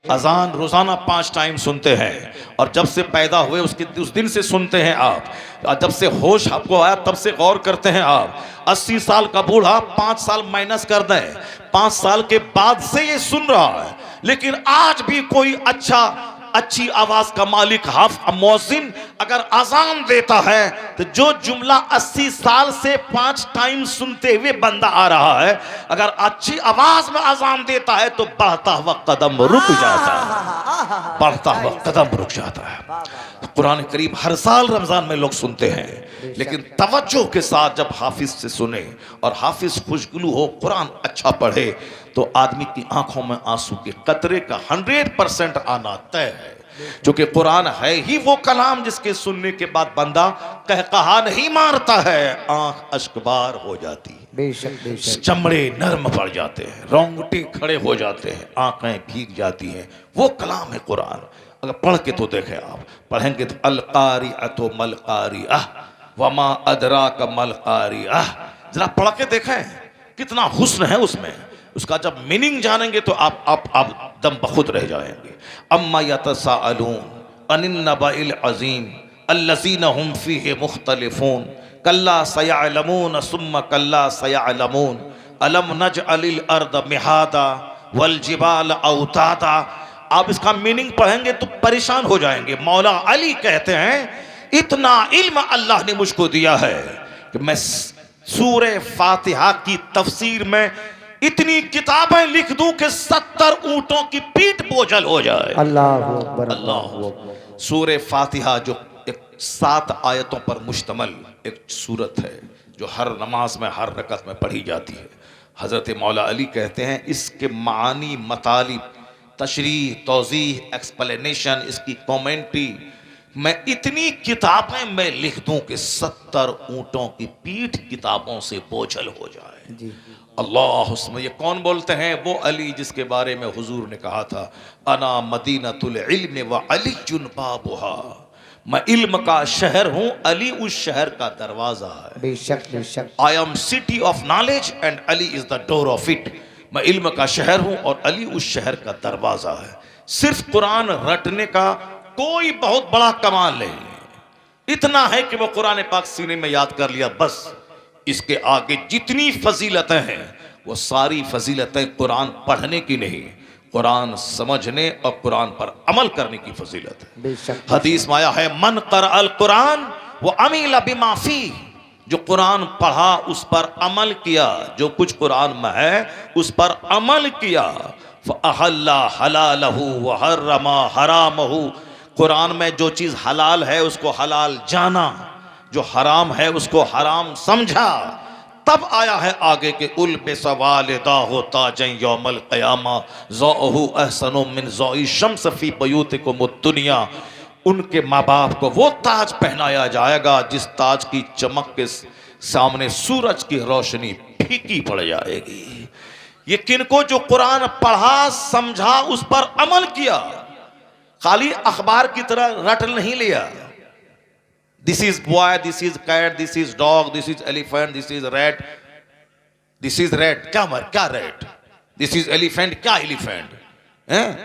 अजान रोजाना 5 टाइम सुनते हैं और जब से पैदा हुए उस दिन से सुनते हैं आप। जब से होश आपको आया तब से गौर करते हैं आप। 80 साल का बूढ़ा 5 साल माइनस कर दें, 5 साल के बाद से ये सुन रहा है, लेकिन आज भी कोई अच्छी आवाज का मालिक मौजिन अगर अजान देता है तो जो जुमला 80 साल से 5 टाइम सुनते हुए बंदा आ रहा है, अगर अच्छी आवाज में अजान देता है तो बढ़ता हुआ कदम रुक जाता है, बढ़ता हुआ कदम रुक जाता है। कुरान करीम हर साल रमजान में लोग सुनते हैं, लेकिन तवज्जो के साथ जब हाफिज से सुने और हाफिज खुशगुलू हो, कुरान अच्छा पढ़े, तो आदमी की आंखों में आंसू के कतरे का 100% आना तय है। क्योंकि कुरान है ही वो कलाम जिसके सुनने के बाद बंदा कहकहा नहीं मारता है, आंख अश्कबार हो जाती है, बेशक चमड़े नरम पड़ जाते हैं, रोंगटे खड़े हो जाते हैं, आंखें भीग जाती हैं। वो कलाम है कुरान। अगर पढ़ के तो देखें, आप पढ़ेंगे तो अल-क़ारिअतु मल-क़ारिअह वमा अदराका मल-क़ारिअह, जरा पढ़ के देखें कितना हुस्न है उसमें। उसका जब मीनिंग जानेंगे तो आप दम बखुद रह जाएंगे। अम्मा यतसाअलून अनिन नबाइल अज़ीम अल्लज़ीना हुम फ़ीहि मुख्तलिफ़ून कल्ला सयअलमून सुम्मा कल्ला सयअलमून अलम नजअलिल अर्द मिहादा वल जिबाल औतादा। आप इसका मीनिंग पढ़ेंगे तो परेशान हो जाएंगे। मौला अली कहते हैं, इतना इल्म अल्लाह ने मुझको दिया है कि मैं सूरे फातिहा की तफसीर में इतनी किताबें लिख दूं कि 70 ऊंटों की पीठ बोझल हो जाए। अल्लाह अल्लाह। सूरे फातिहा जो 7 आयतों पर मुश्तमल एक सूरत है, जो हर नमाज में हर रकत में पढ़ी जाती है। हजरत मौला अली कहते हैं, इसके मानी मतालिब तशरीह तौज़ीह एक्सप्लेनेशन, इसकी कमेंट्री, मैं इतनी किताबें मैं लिख दूं कि 70 ऊंटों की पीठ किताबों से बोझल हो जाए जी। अल्लाह। उसमें ये कौन बोलते हैं? वो अली जिसके बारे में हुजूर ने कहा था, अना मदीनतुल इल्म व अलीयुन बाबुहा, मैं इल्म का शहर हूँ, अली उस शहर का दरवाजा है। बेशक बेशक। I am city of knowledge and Ali is the door of it. मैं इल्म का शहर हूँ और अली उस शहर का दरवाजा है। सिर्फ कुरान रटने का कोई बहुत बड़ा कमाल नहीं, इतना है कि वो कुरान पाक सीने में याद कर लिया बस। इसके आगे जितनी फजीलतें हैं वो सारी फजीलतें कुरान पढ़ने की नहीं, कुरान समझने और कुरान पर अमल करने की फजीलत है। हदीस में आया है, मन क़रअल कुरान वो अमील बिमा फीह, जो कुरान पढ़ा उस पर अमल किया, जो कुछ कुरान में है उस पर अमल किया, फ़अहल्ला हलालहु व हर्रमा हरामहु, कुरान में जो चीज़ हलाल है उसको हलाल जाना, जो हराम है उसको हराम समझा। तब आया है आगे के उल पे सवाल दा होता जय यौमल क़यामा ज़ौहु अहसनु मिन ज़ौइ शम्स फी बयूतिकुम दुनिया, उनके माँ बाप को वो ताज पहनाया जाएगा जिस ताज की चमक के सामने सूरज की रोशनी फीकी पड़ जाएगी। ये किनको? जो कुरान पढ़ा समझा उस पर अमल किया, खाली अखबार की तरह रट नहीं लिया। This is boy, this is cat, this is dog, this is elephant, this is rat, this is rat, क्या rat, this is elephant, क्या elephant,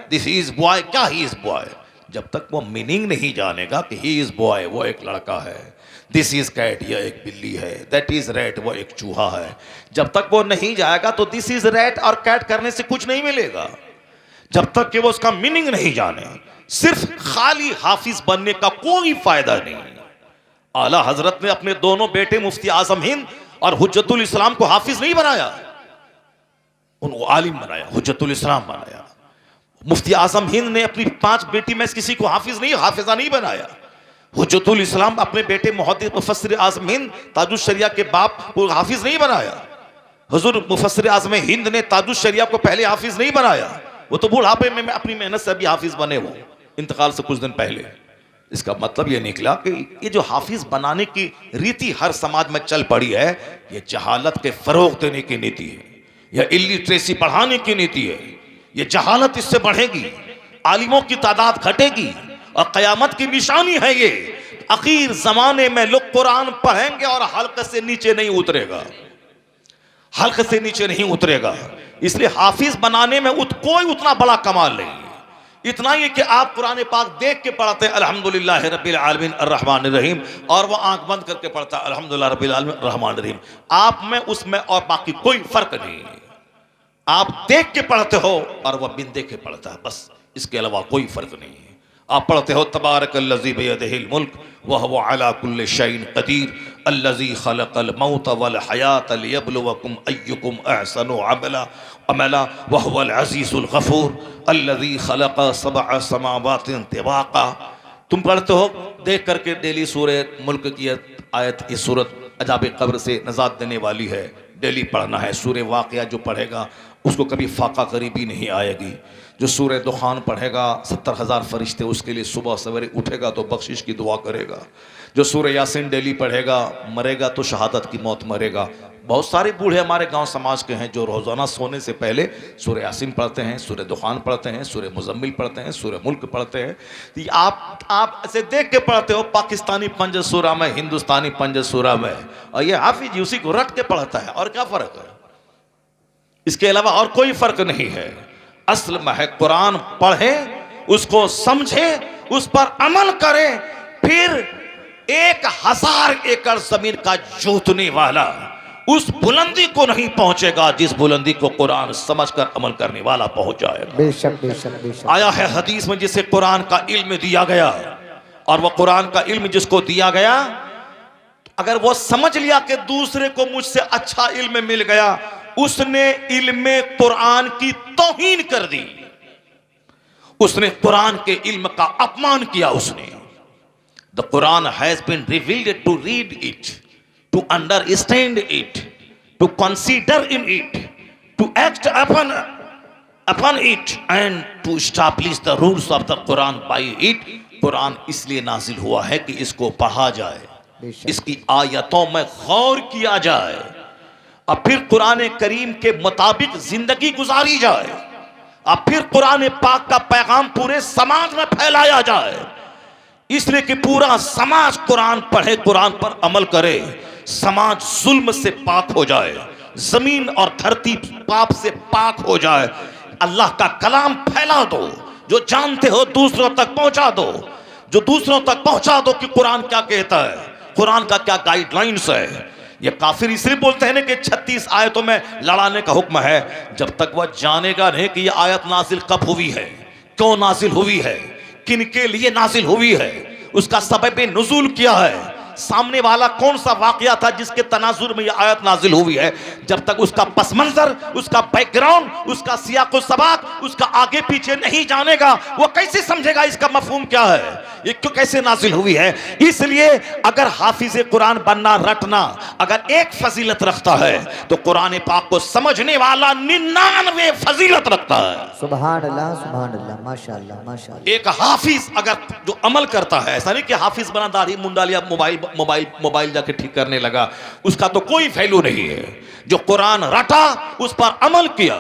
this is boy, क्या he is boy। जब तक वो मीनिंग नहीं जानेगा कि he is boy, वो एक लड़का है, this is cat, यह एक बिल्ली है, that is rat, वो एक चूहा है, जब तक वो नहीं जाएगा तो this is rat और cat करने से कुछ नहीं मिलेगा। जब तक कि वो उसका मीनिंग नहीं जाने, सिर्फ खाली हाफिज बनने का कोई फायदा नहीं। आला हजरत ने अपने दोनों बेटे मुफ्ती आजम हिंद और हुज्जतुल इस्लाम को हाफिज नहीं बनाया, उनको आलिम बनाया, हुज्जतुल इस्लाम बनाया। मुफ्ती आजम हिंद ने अपनी 5 बेटी में किसी को हाफिजा नहीं बनाया। हुज्जतुल इस्लाम अपने बेटे मुहद्दिस मुफस्सिर आजम हिंद ताजुश शरिया के बाप को हाफिज नहीं बनाया। हुजूर मुफस्सिर आजम हिंद ने ताजुश शरिया को पहले हाफिज नहीं बनाया, वो तो बुढ़ापे में अपनी मेहनत से अभी हाफिज बने, वो इंतकाल से कुछ दिन पहले। इसका मतलब ये निकला कि ये जो हाफिज बनाने की रीति हर समाज में चल पड़ी है, ये जहालत के फरोग देने की नीति है, यह इलिटरेसी बढ़ाने की नीति है। ये जहालत इससे बढ़ेगी, आलिमों की तादाद घटेगी और क़यामत की निशानी है ये। आखिर जमाने में लोग कुरान पढ़ेंगे और हल्क से नीचे नहीं उतरेगा, हल्क से नीचे नहीं उतरेगा। इसलिए हाफिज बनाने में कोई उतना बड़ा कमाल नहीं है। इतना ही कि आप कुरान पाक देख के पढ़ते हैं अल्हम्दुलिल्लाह रब्बिल आलमीन अर्रहमानिर रहीम, और वो आंख बंद करके पढ़ता है अल्हम्दुलिल्लाह रब्बिल आलमीन अर्रहमानिर रहीम। आप में उसमें और बाकी कोई फर्क नहीं है। आप देख के पढ़ते हो और वह बिन देख के पढ़ता है, बस इसके अलावा कोई फर्क नहीं है। आप पढ़ते हो तबारकल्लज़ी बियदिहिल मुल्क व हुवा अला कुल्लि शैइन क़दीर अल्लज़ी खलक़ल मौत वल हयात लियब्लुवकुम अय्युकुम अहसनु अमला व हुवल अज़ीज़ुल गफ़ूर अल्लज़ी खलक़ सबअ समावातिन तिबाक़ा। तुम पढ़ते हो देख करके डेली सूरह मुल्क की आयत, ये सूरत अज़ाब क़ब्र से नजात देने वाली है, डेली पढ़ना है। सूरह वाक़िया जो पढ़ेगा उसको कभी फाका करीबी नहीं आएगी। जो सूरह दुखान पढ़ेगा 70,000 फरिश्ते उसके लिए सुबह सवेरे उठेगा तो बख्शिश की दुआ करेगा। जो सूरह यासीन डेली पढ़ेगा मरेगा तो शहादत की मौत मरेगा। बहुत सारे बूढ़े हमारे गांव समाज के हैं जो रोज़ाना सोने से पहले सूरह यासीन पढ़ते हैं, सूरह दुखान पढ़ते हैं, सूरह मुज़म्मिल पढ़ते हैं, सूरह मुल्क पढ़ते हैं। तो आप ऐसे देख के पढ़ते हो पाकिस्तानी पंज सूरा में, हिंदुस्तानी पंज सूरा में, और ये हाफिज उसी को रट के पढ़ता है। और क्या फ़र्क है? इसके अलावा और कोई फ़र्क नहीं है। असल में है कुरान पढ़ें, उसको समझें, उस पर अमल करें, फिर 1000 एकड़ जमीन का जोतने वाला उस बुलंदी को नहीं पहुंचेगा जिस बुलंदी को कुरान समझकर अमल करने वाला पहुंच जाएगा। बेशक बेशक बेशक। आया है हदीस में जिसे कुरान का इल्म दिया गया, और वह कुरान का इल्म जिसको दिया गया, अगर वो समझ लिया कि दूसरे को मुझसे अच्छा इल्म मिल गया, उसने इल्म कुरान की तौहीन कर दी, उसने कुरान के इल्म का अपमान किया। उसने the Quran has been revealed to read it, to understand it, to consider in it, to act upon it and to establish the rules of the Quran by it. कुरान इसलिए नाजिल हुआ है कि इसको पढ़ा जाए, इसकी आयतों में गौर किया जाए, और फिर कुरान करीम के मुताबिक जिंदगी गुजारी जाए, और फिर कुरान पाक का पैगाम पूरे समाज में फैलाया जाए। इसलिए कि पूरा समाज कुरान पढ़े, कुरान पर अमल करे, समाज जुल्म से पाक हो जाए, जमीन और धरती पाप से पाक हो जाए। अल्लाह का कलाम फैला दो, जो जानते हो दूसरों तक पहुंचा दो, जो दूसरों तक पहुंचा दो कि कुरान क्या कहता है, कुरान का क्या गाइडलाइंस है। ये काफिर इसलिए बोलते हैं ना कि 36 आयतों में लड़ाने का हुक्म है, जब तक वह जानेगा नहीं कि यह आयत नाजिल कब हुई है, क्यों नाजिल हुई है, किन के लिए नाजिल हुई है, उसका सबब नुज़ूल क्या है, सामने वाला कौन सा वाकया था जिसके तनाजुर में यह आयत नाजिल हुई है। जब तक उसका पस मंजर, उसका बैकग्राउंड, उसका सियाक़ो सबाक, उसका आगे पीछे नहीं जानेगा, वो कैसे समझेगा इसका मफहूम क्या है, ये क्यों कैसे नाजिल हुई है। इसलिए अगर हाफिज कुरान बनना, रटना अगर एक फजीलत रखता है तो कुरान पाक को समझने वाला 99 फजीलत रखता है। सुभान अल्लाह सुभान अल्लाह, माशाअल्लाह माशाअल्लाह। एक हाफिज अगर जो अमल करता है, ऐसा नहीं कि हाफिज बना, दाढ़ी मुंडा लिया, मोबाइल जाके ठीक करने लगा, उसका तो कोई वैल्यू नहीं है। जो कुरान रटा, उस पर अमल किया,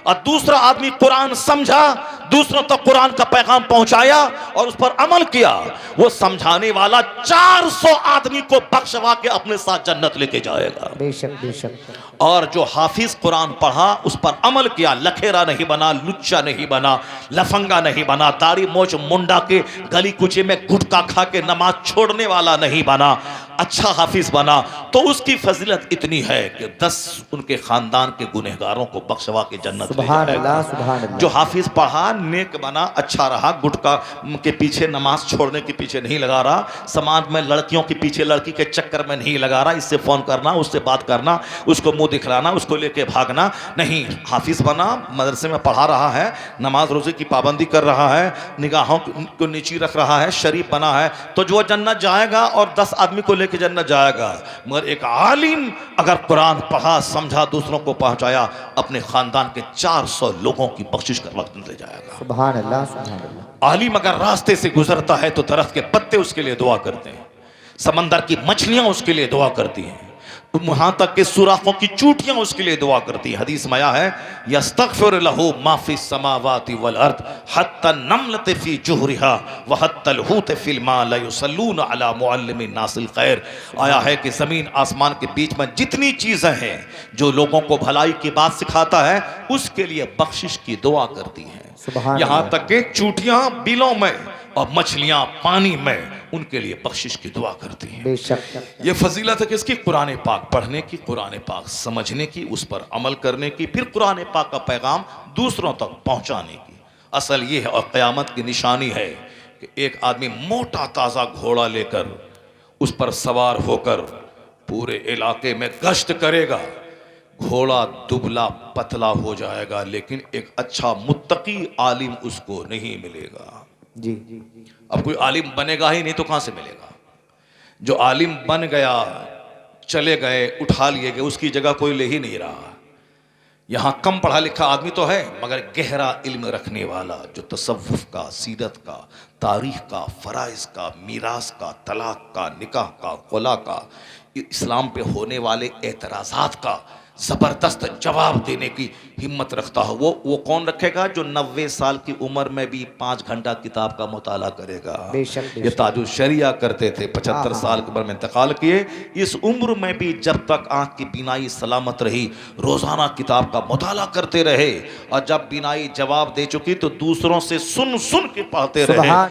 और दूसरा आदमी कुरान समझा, दूसरों तक कुरान का पैगाम पहुंचाया और उस पर अमल किया, वो समझाने वाला 400 आदमी को बख्शवा के अपने साथ जन्नत लेके जाएगा। बेशक बेशक। और जो हाफिज कुरान पढ़ा, उस पर अमल किया, लखेरा नहीं बना, लुच्चा नहीं बना, लफंगा नहीं बना, दाढ़ी मोच मुंडा के गली कुचे में गुटखा खा के नमाज छोड़ने वाला नहीं बना, अच्छा हाफिज बना, तो उसकी फजीलत इतनी है कि 10 उनके खानदान के गुनहगारों को बख्शवा के जन्नत ले जाएगा। जो हाफिज पढ़ा, नेक बना, अच्छा रहा, गुटखा के पीछे, नमाज छोड़ने के पीछे नहीं लगा रहा, समाज में लड़कियों के पीछे, लड़की के चक्कर में नहीं लगा रहा, इससे फोन करना, उससे बात करना, उसको मुंह दिखलाना, उसको लेके भागना नहीं, हाफिज बना, मदरसे में पढ़ा रहा है, नमाज रोजे की पाबंदी कर रहा है, निगाहों को नीची रख रहा है, शरीफ बना है, तो जो जन्नत जाएगा और 10 आदमी को लेके जन्नत जाएगा। मगर एक आलिम अगर कुरान पढ़ा, समझा, दूसरों को पहुंचाया, अपने खानदान के 400 लोगों की बख्शिश कर वक्त ले जाएगा। सुभान अल्लाह सुभान अल्लाह। आलिम अगर रास्ते से गुजरता है तो दरख्त के पत्ते उसके लिए दुआ करते हैं, समंदर की मछलियां उसके लिए दुआ करती हैं, वहां तक के सुराखों की चूटियां उसके लिए दुआ करती है। हदीस में आया है यस्तगफिर लहू मा फी समावाति वल अर्द हत्ता नमलत फी जुहरिहा व हत्तल हूत फिल मा ला युसल्लून अला मुअल्लिमिन नासिल खैर। आया है कि जमीन आसमान के बीच में जितनी चीजें हैं जो लोगों को भलाई की बात सिखाता है उसके लिए बख्शिश की दुआ करती हैं। यहां तक के चूटियां बिलों में और मछलियां पानी में उनके लिए बख्शिश की दुआ करती हैं। बेशक ये फजीलत है किसकी? कुरान पाक पढ़ने की, कुरान पाक समझने की, उस पर अमल करने की, फिर कुरान पाक का पैगाम दूसरों तक पहुंचाने की। असल ये है और क़यामत की निशानी है कि एक आदमी मोटा ताज़ा घोड़ा लेकर उस पर सवार होकर पूरे इलाके में गश्त करेगा। घोड़ा दुबला पतला हो जाएगा लेकिन एक अच्छा मुत्तकी आलिम उसको नहीं मिलेगा। जी अब कोई आलिम बनेगा ही नहीं तो कहां से मिलेगा? जो आलिम बन गया, चले गए, उठा लिए गए, उसकी जगह कोई ले ही नहीं रहा। यहां कम पढ़ा लिखा आदमी तो है मगर गहरा इल्म रखने वाला जो तसव्वुफ का, सीरत का, तारीख का, फराइज का, मीरास का, तलाक का, निकाह का, खुला का, इस्लाम पे होने वाले एतराज़ात का ज़बरदस्त जवाब देने की हिम्मत रखता हो, वो कौन रखेगा? जो 90 साल की उम्र में भी 5 घंटा किताब का मुताला करेगा। ये ताजुल शरिया करते थे, 75 साल की उम्र में इंतकाल किए। इस उम्र में भी जब तक आँख की बीनाई सलामत रही रोज़ाना किताब का मुताला करते रहे और जब बीनाई जवाब दे चुकी तो दूसरों से सुन सुन के पढ़ते रहे।